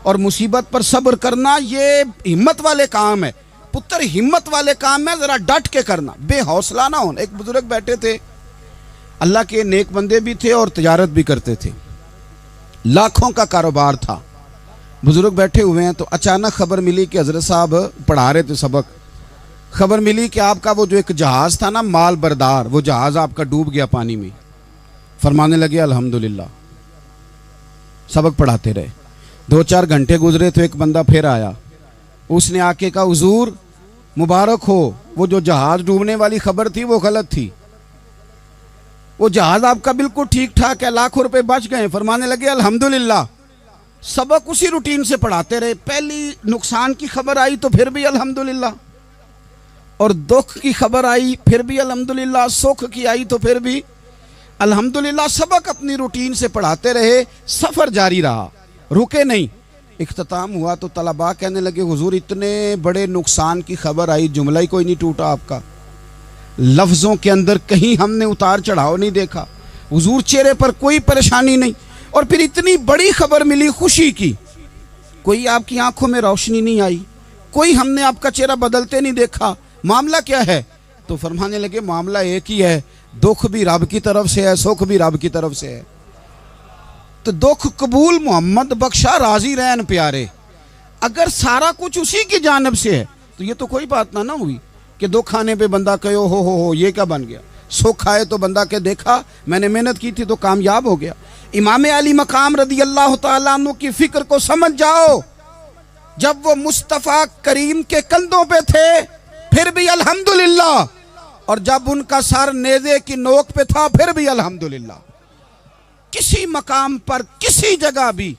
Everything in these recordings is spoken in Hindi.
और मुसीबत पर सब्र करना ये हिम्मत वाले काम है पुत्र, हिम्मत वाले काम है, जरा डट के करना, बेहौसला ना होना। एक बुजुर्ग बैठे थे, अल्लाह के नेक बंदे भी थे और तिजारत भी करते थे, लाखों का कारोबार था। बुजुर्ग बैठे हुए हैं तो अचानक खबर मिली कि हजरत साहब पढ़ा रहे थे सबक, खबर मिली कि आपका वो जो एक जहाज था ना माल बरदार, वो जहाज आपका डूब गया पानी में। फरमाने लगे अल्हम्दुलिल्लाह। सबक पढ़ाते रहे, 2-4 घंटे गुजरे तो एक बंदा फिर आया, उसने आके कहा हुजूर मुबारक हो, वो जो जहाज डूबने वाली खबर थी वो गलत थी, वो जहाज आपका बिल्कुल ठीक ठाक है, लाखों रुपए बच गए। फरमाने लगे अल्हम्दुलिल्लाह। सबक उसी रूटीन से पढ़ाते रहे, पहली नुकसान की खबर आई तो फिर भी अल्हम्दुलिल्लाह, और दुख की खबर आई फिर भी अल्हम्दुलिल्लाह, सुख की आई तो फिर भी अल्हम्दुलिल्लाह। सबक अपनी रूटीन से पढ़ाते रहे, सफ़र जारी रहा, रुके नहीं। इख्तिताम हुआ तो तलबा कहने लगे हुजूर इतने बड़े नुकसान की खबर आई, जुमला ही कोई नहीं टूटा आपका, लफ्ज़ों के अंदर कहीं हमने उतार चढ़ाव नहीं देखा, हुजूर चेहरे पर कोई परेशानी नहीं, और फिर इतनी बड़ी खबर मिली खुशी की, कोई आपकी आंखों में रोशनी नहीं आई, कोई हमने आपका चेहरा बदलते नहीं देखा, मामला क्या है? तो फरमाने लगे मामला एक ही है, दुख भी रब की तरफ से है, सुख भी रब की तरफ से है। तो दुख कबूल मोहम्मद बख्शा राजी रहन प्यारे, अगर सारा कुछ उसी की जानिब से है तो ये तो कोई बात ना हुई कि दुख आने पे बंदा कहे हो ये क्या बन गया, सुख आए तो बंदा के देखा मैंने मेहनत की थी तो कामयाब हो गया। इमाम अली मकाम रदी अल्लाह तआला अन्हु की फिक्र को समझ जाओ, जब वो मुस्तफ़ा करीम के कंधों पे थे फिर भी अल्हम्दुलिल्लाह, और जब उनका सर नेज़े की नोक पे था फिर भी अल्हम्दुलिल्लाह। किसी मकाम पर किसी जगह भी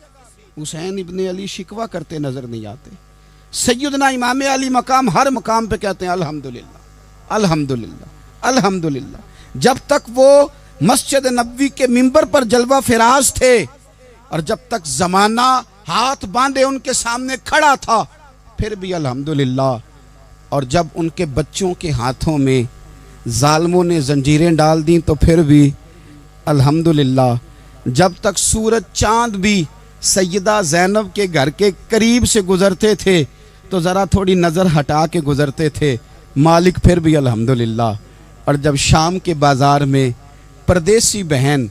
हुसैन इब्ने अली शिकवा करते नजर नहीं आते। सैयदना इमाम अली मकाम हर मकाम पे कहते हैं अल्हम्दुलिल्लाह अल्हम्दुलिल्लाह अल्हम्दुलिल्लाह। जब तक वो मस्जिद नबवी के मिंबर पर जलवा फिराज थे और जब तक जमाना हाथ बांधे उनके सामने खड़ा था फिर भी अल्हम्दुलिल्लाह, और जब उनके बच्चों के हाथों में जालिमों ने जंजीरें डाल दी तो फिर भी अल्हम्दुलिल्लाह। जब तक सूरज चांद भी सैयदा ज़ैनब के घर के करीब से गुजरते थे तो ज़रा थोड़ी नज़र हटा के गुजरते थे, मालिक फिर भी अल्हम्दुलिल्लाह। और जब शाम के बाज़ार में परदेसी बहन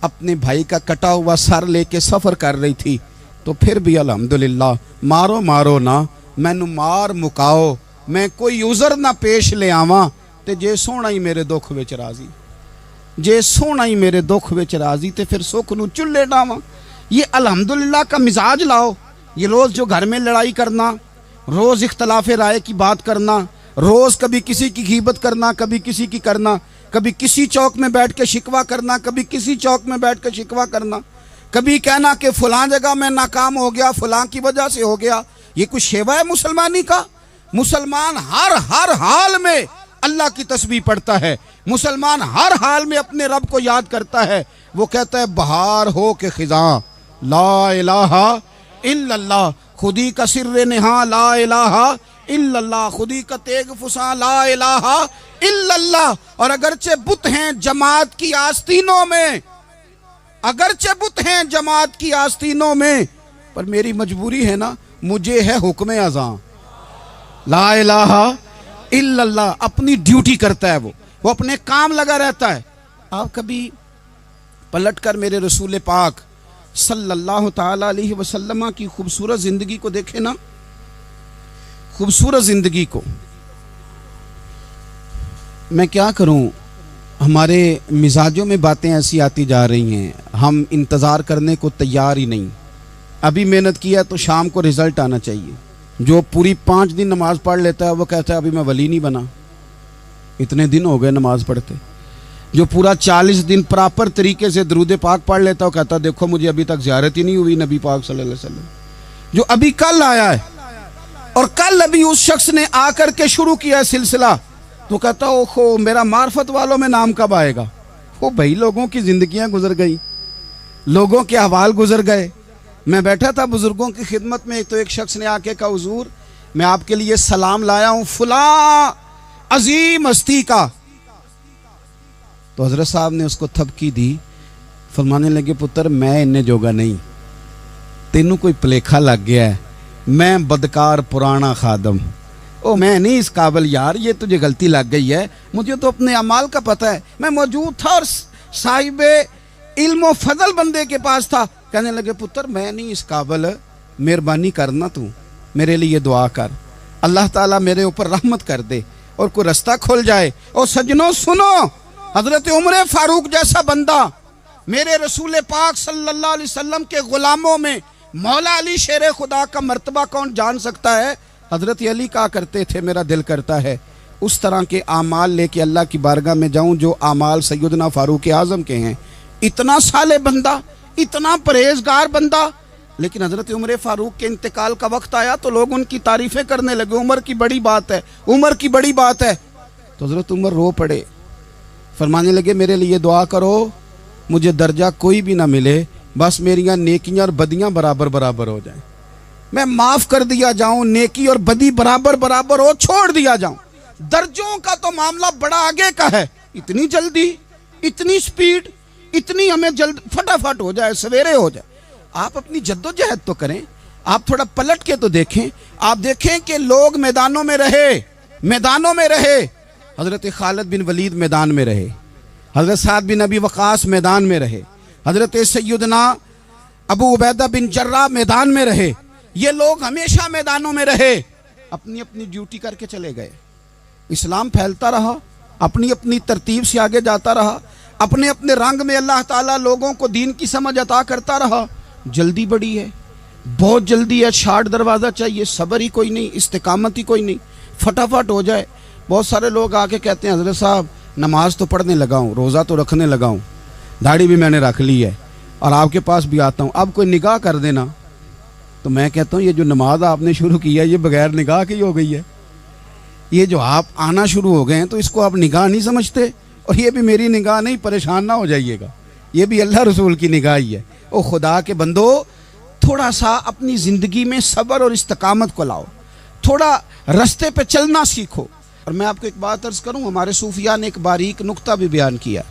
अपने भाई का कटा हुआ सर लेके सफ़र कर रही थी तो फिर भी अल्हम्दुलिल्लाह। मारो मारो ना मैनू मार मुकाओ, मैं कोई उज़र ना पेश ले आवां, ते जे सोहना ही मेरे दुख विच राजी, जे सोहना ही मेरे दुख विच राजी, ते फिर सुख नू चुल्ले डावां। ये अल्हम्दुलिल्लाह का मिजाज लाओ। ये रोज़ जो घर में लड़ाई करना, रोज़ इख्तलाफे राय की बात करना, रोज़ कभी किसी की गीबत करना, कभी किसी की करना, कभी किसी चौक में बैठ के शिकवा करना, कभी किसी चौक में बैठ के शिकवा करना, कभी कहना कि फलां जगह में नाकाम हो गया, फलां की वजह से हो गया। ये कुछ शेवा है मुसलमानी का? मुसलमान हर हाल में अल्लाह की तस्बीह पढ़ता है, मुसलमान हर हाल में अपने रब को याद करता है। वो कहता है बहार हो के खिज़ां ला इलाहा इल्लल्लाह, खुदी का सिर्रे नेहा ला इलाहा इल्लल्लाह, खुदी का तेग फुसा ला इलाहा इल्लल्लाह। और अगरचे बुत हैं जमात की आस्तीनों में, अगरचे बुत हैं जमात की आस्तीनों में, पर मेरी मजबूरी है ना, मुझे है हुक्म अज़ां ला इलाहा इल्लल्लाह। अपनी ड्यूटी करता है वो अपने काम लगा रहता है। आप कभी पलट कर मेरे रसूल पाक सल्लल्लाहु ताला अलैहि वसल्लम की खूबसूरत ज़िंदगी को देखें ना, खूबसूरत ज़िंदगी को। मैं क्या करूं, हमारे मिजाजों में बातें ऐसी आती जा रही हैं, हम इंतज़ार करने को तैयार ही नहीं। अभी मेहनत किया तो शाम को रिज़ल्ट आना चाहिए। जो पूरी 5 दिन नमाज पढ़ लेता है वो कहता है अभी मैं वली नहीं बना, इतने दिन हो गए नमाज पढ़ते। जो पूरा 40 दिन प्रॉपर तरीके से दरूद पाक पढ़ लेता है वो कहता है देखो मुझे अभी तक ज़ियारत ही नहीं हुई नबी पाक सल्लल्लाहु अलैहि वसल्लम। जो अभी कल आया है और कल अभी उस शख्स ने आकर के शुरू किया है सिलसिला, तो कहता ओहो मेरा मार्फत वालों में नाम कब आएगा। वो भाई लोगों की ज़िंदगियाँ गुजर गई, लोगों के अहवाल गुजर गए। मैं बैठा था बुजुर्गों की खिदमत में, तो एक शख्स ने आके कहा हुजूर मैं आपके लिए सलाम लाया हूँ फलां अजीम हस्ती का। तो हजरत साहब ने उसको थपकी दी, फरमाने लगे पुत्र मैं इन्ने जोगा नहीं, तेनू कोई भुलेखा लग गया है, मैं बदकार पुराना खादम, ओ मैं नहीं इस काबिल यार, ये तुझे गलती लग गई है, मुझे तो अपने अमाल का पता है, मैं मौजूद था और साहिब इल्म व फजल बंदे के पास था। कहने लगे पुत्र मैं नहीं इस काबिल, मेहरबानी करना तू मेरे लिए दुआ कर, अल्लाह ताला मेरे ऊपर रहमत कर दे और कोई रास्ता खुल जाए। और सज्जनों सुनो, हजरत उमर फारूक जैसा बंदा, मेरे रसूल पाक सल्लल्लाहु अलैहि वसल्लम के गुलामों में मौला अली शेर खुदा का मर्तबा कौन जान सकता है? हजरत अली कहा करते थे मेरा दिल करता है उस तरह के आमाल लेके अल्लाह की बारगाह में जाऊं जो आमाल सैयदना फारूक आजम के हैं। इतना साले बंदा, इतना परहेजगार बंदा, लेकिन हजरत उमर फारूक के इंतकाल का वक्त आया तो लोग उनकी तारीफें करने लगे, उमर की बड़ी बात है, उमर की बड़ी बात है। तो हजरत उमर रो पड़े, फरमाने लगे मेरे लिए दुआ करो, मुझे दर्जा कोई भी ना मिले, बस मेरियां नेकियां और बदियां बराबर बराबर हो जाएं, मैं माफ कर दिया जाऊं, नेकी और बदी बराबर बराबर हो, छोड़ दिया जाऊं। दर्जों का तो मामला बड़ा आगे का है, इतनी जल्दी, इतनी स्पीड, इतनी हमें जल्द फटाफट हो जाए, सवेरे हो जाए। आप अपनी जद्दोजहद तो करें, आप थोड़ा पलट के तो देखें। आप देखें कि लोग मैदानों में रहे, मैदानों में रहे, हजरत खालिद बिन वलीद मैदान में रहे, हजरत साद बिन अबी वकास मैदान में रहे, हजरत सैयदना अबू उबैदा बिन जर्रा मैदान में रहे। ये लोग हमेशा मैदानों में रहे, अपनी अपनी ड्यूटी करके चले गए। इस्लाम फैलता रहा, अपनी अपनी तरतीब से आगे जाता रहा, अपने अपने रंग में अल्लाह ताला लोगों को दीन की समझ अता करता रहा। जल्दी बड़ी है, बहुत जल्दी है, शार्ट दरवाज़ा चाहिए, सब्र ही कोई नहीं, इस्तिकामत ही कोई नहीं, फटाफट हो जाए। बहुत सारे लोग आके कहते हैं हजरत साहब नमाज तो पढ़ने लगा हूँ, रोज़ा तो रखने लगा हूँ, दाढ़ी भी मैंने रख ली है और आपके पास भी आता हूँ, अब कोई निगाह कर देना। तो मैं कहता हूँ ये जो नमाज आपने शुरू की है ये बगैर निगाह की हो गई है, ये जो आप आना शुरू हो गए हैं तो इसको आप निगाह नहीं समझते, और ये भी मेरी निगाह नहीं, परेशान ना हो जाइएगा, ये भी अल्लाह रसूल की निगाह ही है। ओ खुदा के बंदो, थोड़ा सा अपनी ज़िंदगी में सब्र और इस्तकामत को लाओ, थोड़ा रास्ते पे चलना सीखो। और मैं आपको एक बात अर्ज करूं, हमारे सूफिया ने एक बारीक नुक्ता भी बयान किया।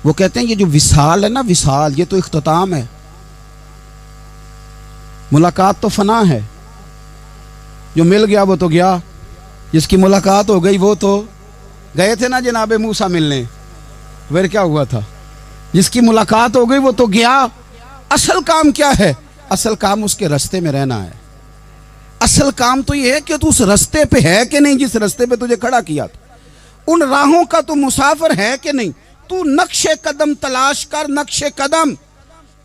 वो कहते हैं ये जो विसाल है ना, विसाल, ये तो इख्तिताम है, मुलाकात तो फना है, जो मिल गया वो तो गया, जिसकी मुलाकात हो गई वो तो गए थे ना जनाब मूसा मिलने, फिर क्या हुआ था? जिसकी मुलाकात हो गई वो तो गया। असल काम क्या है? असल काम उसके रास्ते में रहना है। असल काम तो ये है कि तू उस रास्ते पे है कि नहीं, जिस रास्ते पे तुझे खड़ा किया था, उन राहों का तू मुसाफिर है कि नहीं, तू नक्शे कदम तलाश कर, नक्शे कदम।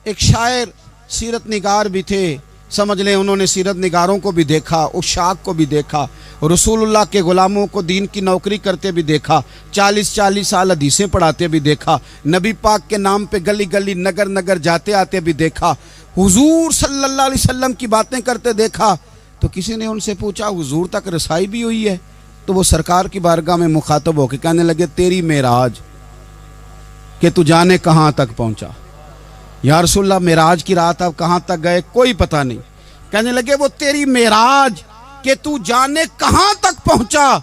एक शायर सीरत निगार भी थे, समझ लें उन्होंने सीरत निगारों को भी देखा, उशाक को भी देखा, रसूलुल्लाह के गुलामों को दीन की नौकरी करते भी देखा, 40-40 साल हदीसें पढ़ाते भी देखा, नबी पाक के नाम पे गली गली नगर नगर जाते आते भी देखा, हुजूर सल्लल्लाहु अलैहि वसल्लम की बातें करते देखा। तो किसी ने उनसे पूछा हुजूर तक रसाई भी हुई है? तो वो सरकार की बारगाह में मुखातब होकर कहने लगे तेरी मेराज, कि तू जाने कहाँ तक पहुँचा। या रसूलल्लाह मेराज की रात आप कहाँ तक गए? कोई पता नहीं। कहने लगे वो तेरी मेराज कि तू जाने कहाँ तक पहुँचा,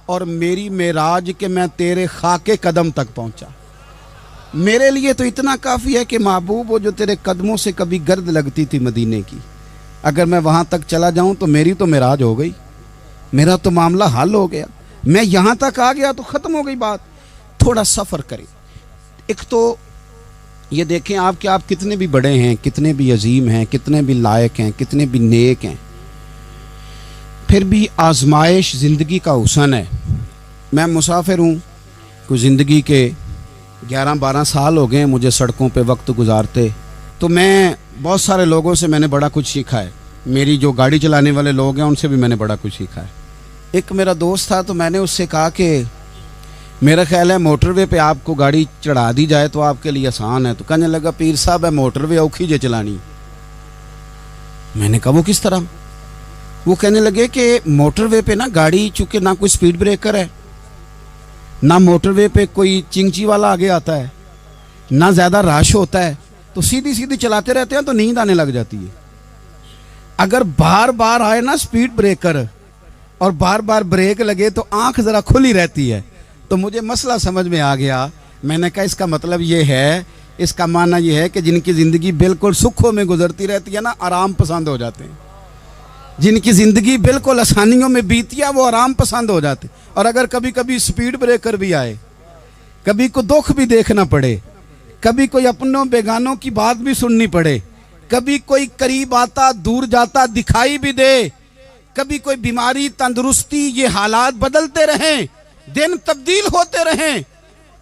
और मेरी मेराज कि मैं तेरे खाके कदम तक पहुँचा। मेरे लिए तो इतना काफ़ी है कि महबूब वो जो तेरे कदमों से कभी गर्द लगती थी मदीने की, अगर मैं वहाँ तक चला जाऊँ तो मेरी तो मेराज हो गई, मेरा तो मामला हल हो गया, मैं यहाँ तक आ गया तो ख़त्म हो गई बात। थोड़ा सफ़र करें। एक तो ये देखें आप कि आप कितने भी बड़े हैं, कितने भी अजीम हैं, कितने भी लायक हैं, कितने भी नेक हैं, फिर भी आजमाइश ज़िंदगी का हुसन है। मैं मुसाफिर हूँ, कुछ ज़िंदगी के 11-12 साल हो गए मुझे सड़कों पे वक्त गुजारते, तो मैं बहुत सारे लोगों से मैंने बड़ा कुछ सीखा है। मेरी जो गाड़ी चलाने वाले लोग हैं उनसे भी मैंने बड़ा कुछ सीखा है। एक मेरा दोस्त था, तो मैंने उससे कहा कि मेरा ख्याल है मोटरवे पे आपको गाड़ी चढ़ा दी जाए तो आपके लिए आसान है। तो कहने लगा पीर साहब है मोटरवे औखी जे चलानी। मैंने कहा वो किस तरह? वो कहने लगे कि मोटरवे पे ना गाड़ी, चूँकि ना कोई स्पीड ब्रेकर है, ना मोटरवे पे कोई चिंगची वाला आगे आता है, ना ज़्यादा रश होता है, तो सीधी सीधी चलाते रहते हैं तो नींद आने लग जाती है। अगर बार बार आए ना स्पीड ब्रेकर और बार बार ब्रेक लगे तो आंख ज़रा खुली रहती है। तो मुझे मसला समझ में आ गया। मैंने कहा इसका मतलब ये है इसका माना यह है कि जिनकी ज़िंदगी बिल्कुल सुखों में गुजरती रहती है ना, आराम पसंद हो जाते हैं। जिनकी ज़िंदगी बिल्कुल आसानियों में बीती है वो आराम पसंद हो जाते। और अगर कभी कभी स्पीड ब्रेकर भी आए, कभी को दुख भी देखना पड़े, कभी कोई अपनों बेगानों की बात भी सुननी पड़े, कभी कोई करीब आता दूर जाता दिखाई भी दे, कभी कोई बीमारी तंदुरुस्ती, ये हालात बदलते रहें, दिन तब्दील होते रहें,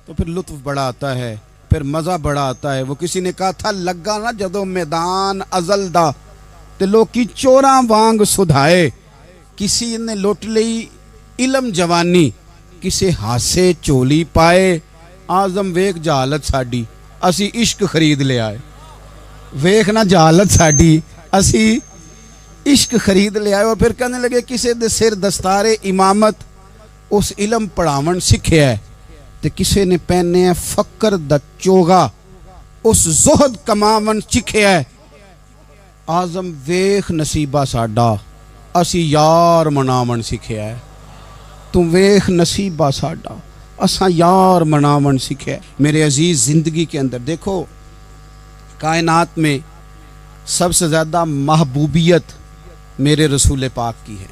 तो फिर लुत्फ बड़ा आता है, फिर मज़ा बड़ा आता है। वो किसी ने कहा था, लगा ना जदों मैदान अजल दा ते लोकी चोरां वांग सुधाए। किसी ने लुट ली इलम जवानी, किसे हासे चोली पाए। आजम वेख जहालत साडी, असी इश्क खरीद ले आए। वेख ना जहालत साडी, असी इश्क खरीद ले आए। और फिर कहने लगे, किसे दे सिर दस्तारे इमामत, उस इलम पढ़ावन सीखिया है, ते किसे ने पहने है फकर दा चोगा, उस जुहद कमावन सीखिया है। आजम वेख नसीबा साडा, असी यार मनावन सीखिया है। तू वेख नसीबा साडा, असा यार मनावन सीखे। मेरे अजीज, जिंदगी के अंदर देखो, कायनात में सबसे ज़्यादा महबूबियत मेरे रसूल पाक की है।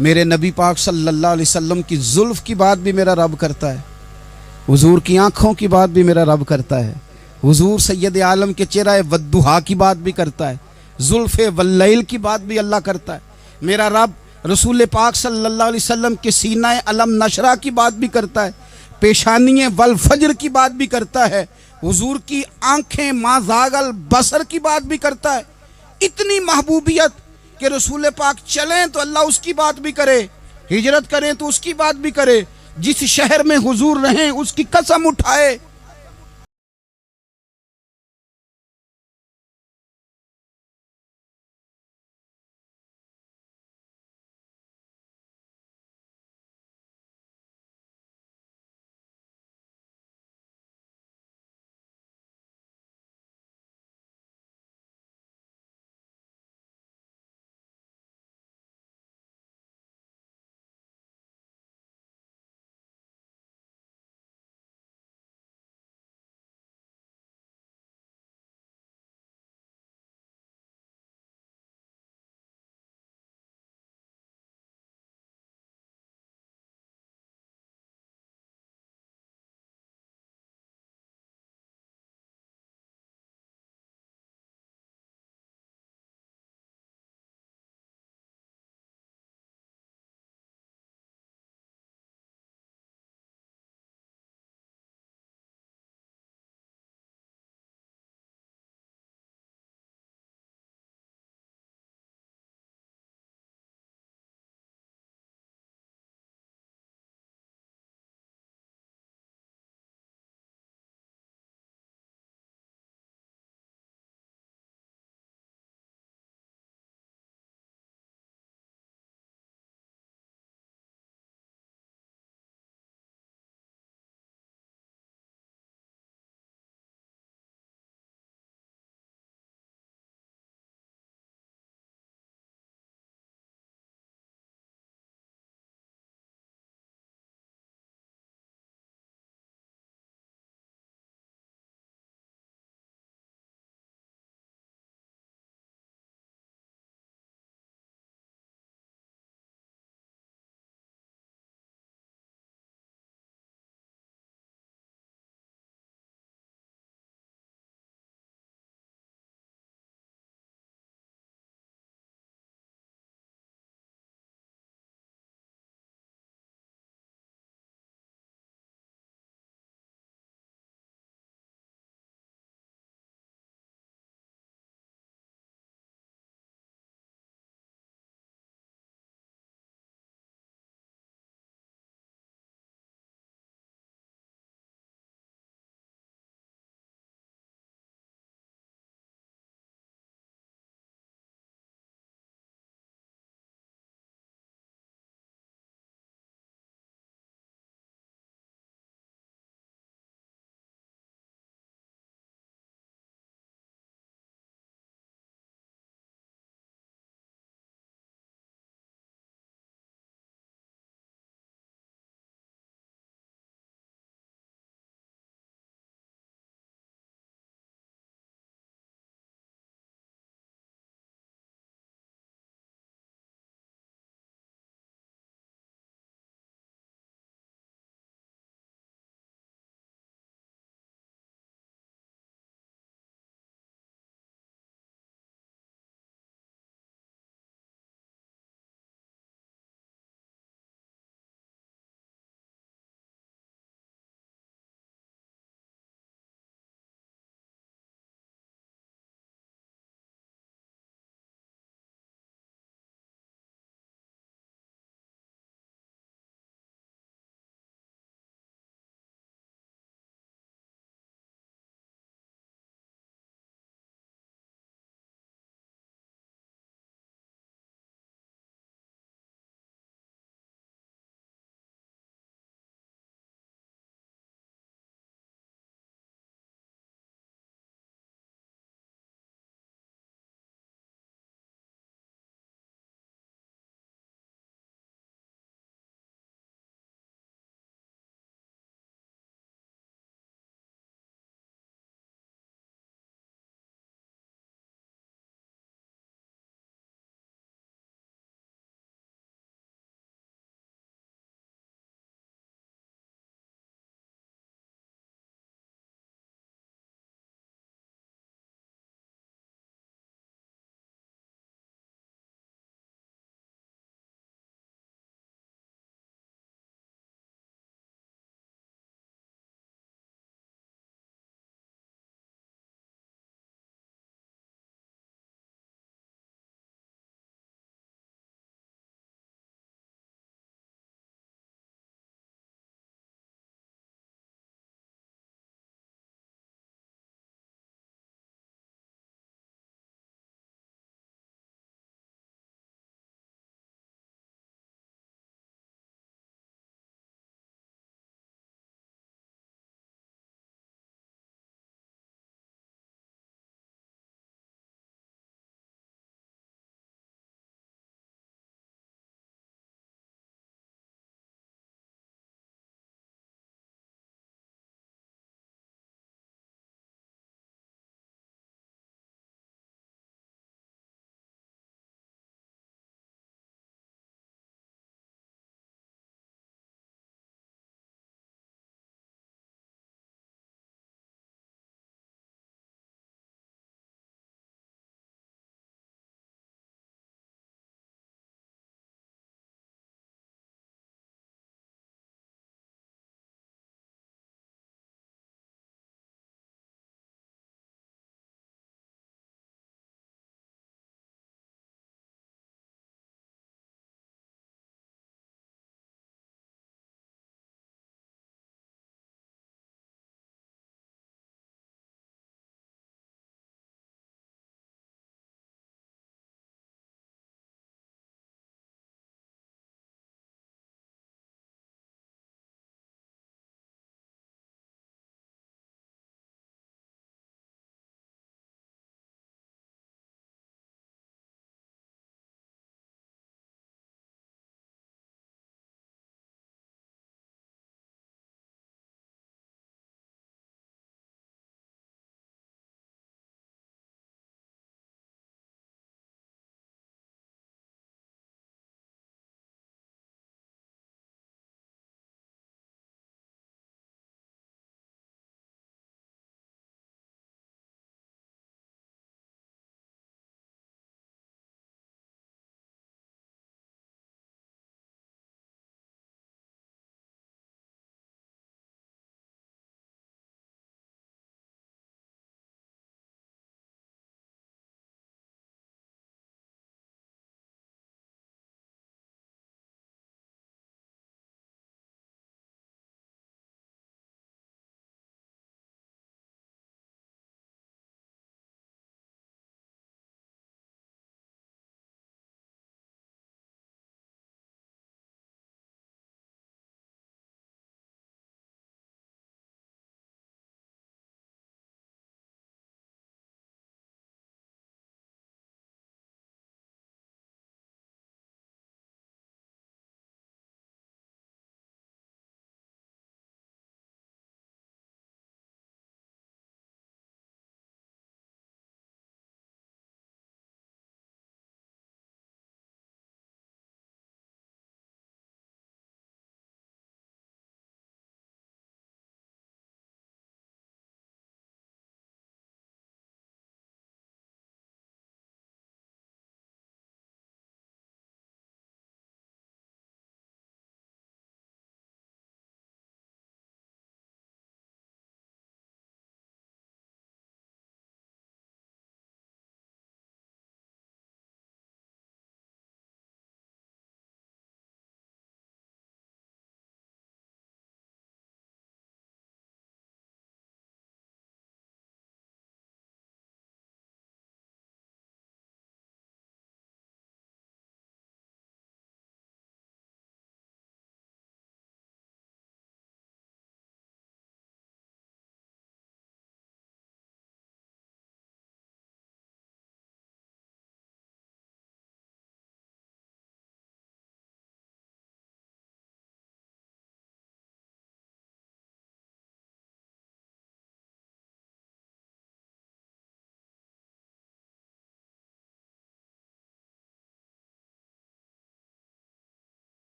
मेरे नबी पाक सल्लल्लाहु अलैहि वसल्लम की जुल्फ़ की बात भी मेरा रब करता है, हुजूर की आँखों की बात भी मेरा रब करता है, हुजूर सैयद आलम के चेहरा वद्दुहा की बात भी करता है, जुल्फ़े वल्लैल की बात भी अल्लाह करता है। मेरा रब रसूल पाक सल्लल्लाहु अलैहि वसल्लम के सीना अलम नशरा की बात भी करता है, पेशानी वल फजर की बात भी करता है, हुजूर की आंखें माजागल बसर की बात भी करता है। इतनी महबूबियत कि रसूल पाक चलें तो अल्लाह उसकी बात भी करे, हिजरत करें तो उसकी बात भी करे, जिस शहर में हुजूर रहें उसकी कसम उठाए।